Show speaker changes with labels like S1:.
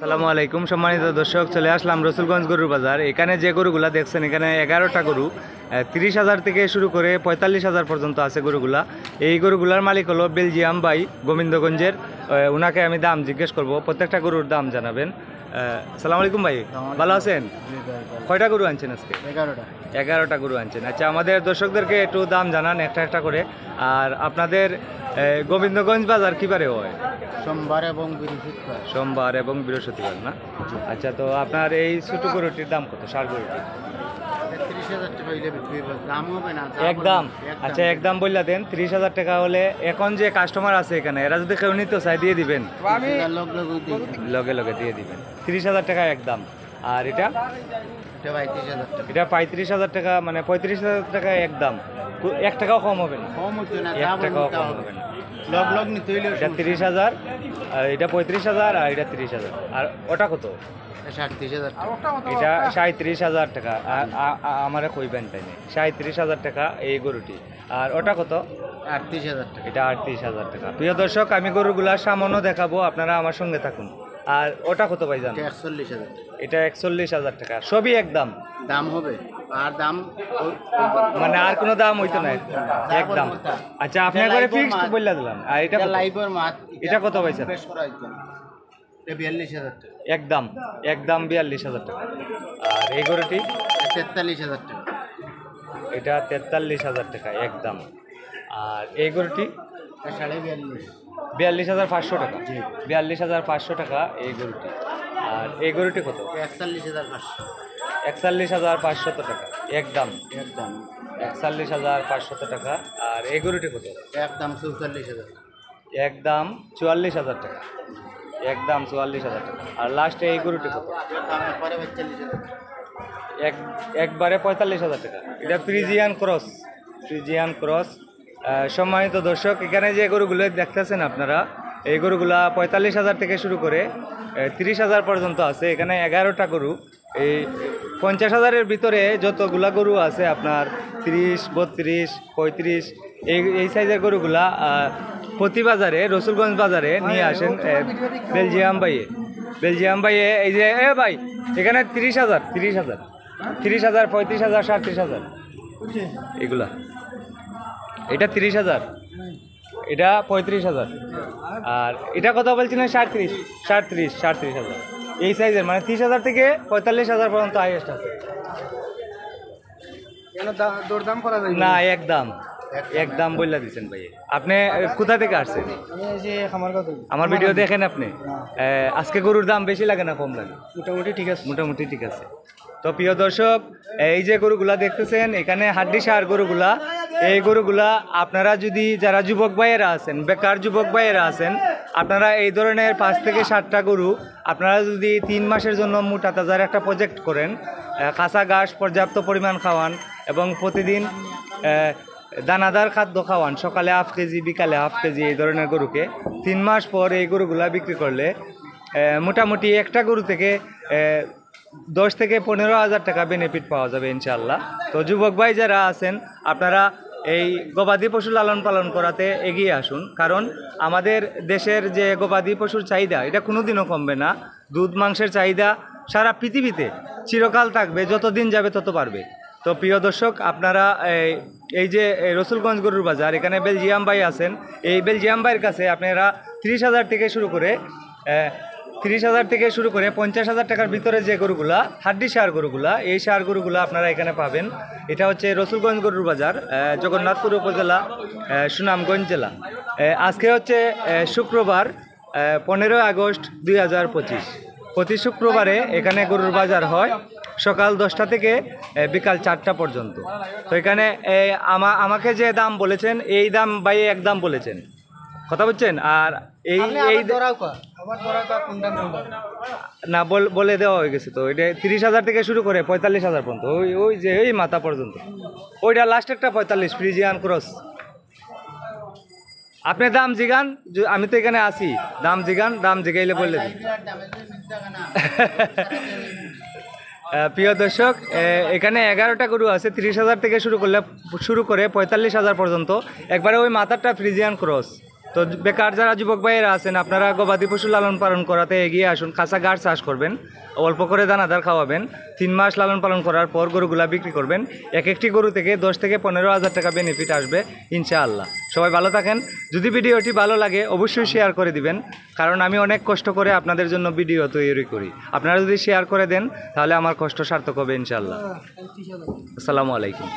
S1: আসসালামু আলাইকুম সম্মানিত দর্শক, চলে আসলাম রসুলগঞ্জ গরুর বাজার। এখানে যে গরুগুলা দেখছেন, এখানে 11টা গরু 30,000 থেকে শুরু করে 45,000 পর্যন্ত আছে গরুগুলা। এই গরুগুলার মালিক হলো বেলজিয়াম ভাই গোবিন্দগঞ্জের। ওনাকে আমি দাম জিজ্ঞেস করব, প্রত্যেকটা গরুর দাম জানাবেন। আসসালামু আলাইকুম ভাই, ভালো আছেন? কয়টা গরু আনছেন আজকে? 11টা গরু আনছেন। আচ্ছা, আমাদের দর্শকদেরকে একটু দাম জানান একটা একটা করে। আর আপনাদের গোবিন্দগঞ্জ বাজার কিবারে হয়?
S2: সোমবার এবং বৃহস্পতিবার।
S1: সোমবার এবং বৃহস্পতিবার না? আচ্ছা, তো আপনার এই ছোট গরুটির দাম কত? ষাঁড় গরুটির
S2: 30,000 টাকা হইলে বিক্রি হবে, দাম হবে না।
S1: একদম। আচ্ছা, একদম বললা দেন। 30,000 টাকা হলে এখন যে কাস্টমার আছে এখানে, এরা যদি কেউ নিতে চাই দিয়ে দিবেন? লগে লগে দিয়ে দিবেন। 30,000 টাকা একদম। আর এটা
S2: 35,000 টাকা।
S1: এটা 35,000 টাকা, মানে 35,000 টাকা একদম। 1 টাকাও কম হবে না?
S2: কম হচ্ছে না,
S1: 1 টাকাও কম হবে না।
S2: লগ নিতে হইলে
S1: এটা 30,000, আর এটা 35,000, আর এটা 30,000। আর ওটা কত?
S2: 37,000 টাকা।
S1: এটা 37,000 টাকা। আমারে কইবেন তাই না? 37,000 টাকা এই গরুটি। আর ওটা কত?
S2: 38,000 টাকা।
S1: এটা 38,000 টাকা। প্রিয় দর্শক, আমি গরুগুলার সামান্য দেখাবো, আপনারা আমার সঙ্গে থাকুন। আর ওটা কত ভাই জান?
S2: 41,000 টাকা।
S1: এটা 41,000 টাকা। সবই একদম
S2: দাম হবে, আর দাম
S1: মানে আর কোনো দাম হইতো না, একদম। আচ্ছা, আপনি একবারে ফিক্সড বললা দিলাম। আর এটা কত?
S2: লাইভের মাছ।
S1: এটা কত পাইছেন?
S2: বেশ করা হইতো। এটা 42,000 টাকা।
S1: একদম একদম 42,000 টাকা। আর এই গরুটি
S2: 43,000 টাকা।
S1: এটা 43,000 টাকা একদম। আর এই গরুটি
S2: 42,500।
S1: 42,500 টাকা। 42,500 টাকা এই গরুটি। আর এই গরুটি কত?
S2: 41,500।
S1: 41,500 টাকা একদম।
S2: একদম
S1: 41,500 টাকা। আর এই গরুটি কত?
S2: একদম 44,000 টাকা।
S1: একদম 44,000 টাকা। একদম 44,000 টাকা। আর লাস্টে এই গরুটি কত?
S2: দামের পরে 42,000 টাকা।
S1: একবারে 45,000 টাকা। এটা ফ্রিজিয়ান ক্রস। Friesian cross. সম্মানিত দর্শক, এখানে যে গরুগুলো দেখতেছেন আপনারা, এই গরুগুলা 45,000 থেকে শুরু করে 30,000 পর্যন্ত আছে। এখানে 11টা গরু। এই 50,000-এর ভিতরে যতগুলা গরু আছে আপনার 30, 32, 35 এই সাইজের গরুগুলা প্রতি বাজারে, রসুলগঞ্জ বাজারে নিয়ে আসেন বেলজিয়াম ভাইয়ে। বেলজিয়াম ভাইয়ে এই যে ভাই, এখানে 30,000, 30,000, 30,000, 35,000, 37,000 এগুলা। এটা 30,000, এটা 35,000। আর এটা কত বলছিলেন? 37,000 এই সাইজের, মানে 30,000 থেকে 45,000 পর্যন্ত হাইয়েস্ট আছে।
S2: দরদাম করা যায়
S1: না, একদম একদম বললা দিচ্ছেন ভাই। আপনি কোথা থেকে আসছেন? আমার ভিডিও দেখেন আপনি? আজকে গরুর দাম বেশি লাগে না কম লাগে?
S2: মোটামুটি ঠিক আছে।
S1: মোটামুটি ঠিক আছে। তো প্রিয় দর্শক, এই যে গরুগুলা দেখতেছেন এখানে হাড্ডি সার গরুগুলা, এই গরুগুলা আপনারা যদি, যারা যুবক ভাইয়েরা আছেন, বেকার যুবক ভাইয়েরা আছেন, আপনারা এই ধরনের 5 থেকে 7টা গরু আপনারা যদি 3 মাসের জন্য মোটা তাজার একটা প্রজেক্ট করেন, কাঁচা ঘাস পর্যাপ্ত পরিমাণ খাওয়ান এবং প্রতিদিন দানাদার খাদ্য খাওয়ান, সকালে 1/2 কেজি, বিকালে 1/2 কেজি, এই ধরনের গরুকে 3 মাস পর এই গরুগুলা বিক্রি করলে মোটামুটি একটা গরু থেকে 10 থেকে 15,000 টাকা বেনিফিট পাওয়া যাবে ইনশাআল্লাহ। তো যুবক ভাই যারা আছেন, আপনারা এই গবাদি পশু লালন পালন করাতে এগিয়ে আসুন, কারণ আমাদের দেশের যে গবাদি পশুর চাহিদা, এটা কোনোদিনও কমবে না। দুধ মাংসের চাহিদা সারা পৃথিবীতে চিরকাল থাকবে, যতদিন যাবে তত বাড়বে। তো প্রিয় দর্শক, আপনারা এই যে রসুলগঞ্জ গরুর বাজার, এখানে বেলজিয়াম ভাই আছেন। এই বেলজিয়াম ভাইয়ের কাছে আপনারা 30,000 থেকে শুরু করে 50,000 টাকার ভিতরে যে গরুগুলা, হাড্ডি সার গরুগুলা, এই সার গরুগুলা আপনারা এখানে পাবেন। এটা হচ্ছে রসুলগঞ্জ গরুর বাজার, জগন্নাথপুর উপজেলা, সুনামগঞ্জ জেলা। আজকে হচ্ছে শুক্রবার, 15 আগস্ট 2025। প্রতি শুক্রবারে এখানে গরুর বাজার হয় সকাল 10টা থেকে বিকাল 4টা পর্যন্ত। তো এখানে আমাকে যে দাম বলেছেন, এই দাম ভাই একদম বলেছেন, কথা বলছেন। আর এই না বলে দেওয়া হয়ে গেছে। তো এটা 30,000 থেকে শুরু করে 45,000 পর্যন্ত, ওই যে এই মাথা পর্যন্ত, ওইটা লাস্ট একটা 45 ফ্রিজিয়ান ক্রস। আপনি দাম জিগান, আমি তো এখানে আসি, দাম জিগান, দাম জিগাইলে বললে দিন। প্রিয় দর্শক, এখানে 11টা গরু আছে। 30,000 থেকে শুরু করে 45,000 পর্যন্ত, একবারে ওই মাথারটা ফ্রিজিয়ান ক্রস। তো বেকার যারা যুবক ভাইয়েরা আছেন আপনারা গবাদি পশু লালন পালন করাতে এগিয়ে আসুন, খাসা গাড় চাষ করবেন, অল্প করে দানাদার খাওয়াবেন, 3 মাস লালন পালন করার পর গরুগুলা বিক্রি করবেন। এক একটি গরু থেকে 10 থেকে 15,000 টাকা বেনিফিট আসবে ইনশাআল্লাহ। সবাই ভালো থাকেন। যদি ভিডিওটি ভালো লাগে অবশ্যই শেয়ার করে দিবেন, কারণ আমি অনেক কষ্ট করে আপনাদের জন্য ভিডিও তৈরি করি। আপনারা যদি শেয়ার করে দেন তাহলে আমার কষ্ট সার্থক হবে ইনশাআল্লাহ। আসসালামু আলাইকুম।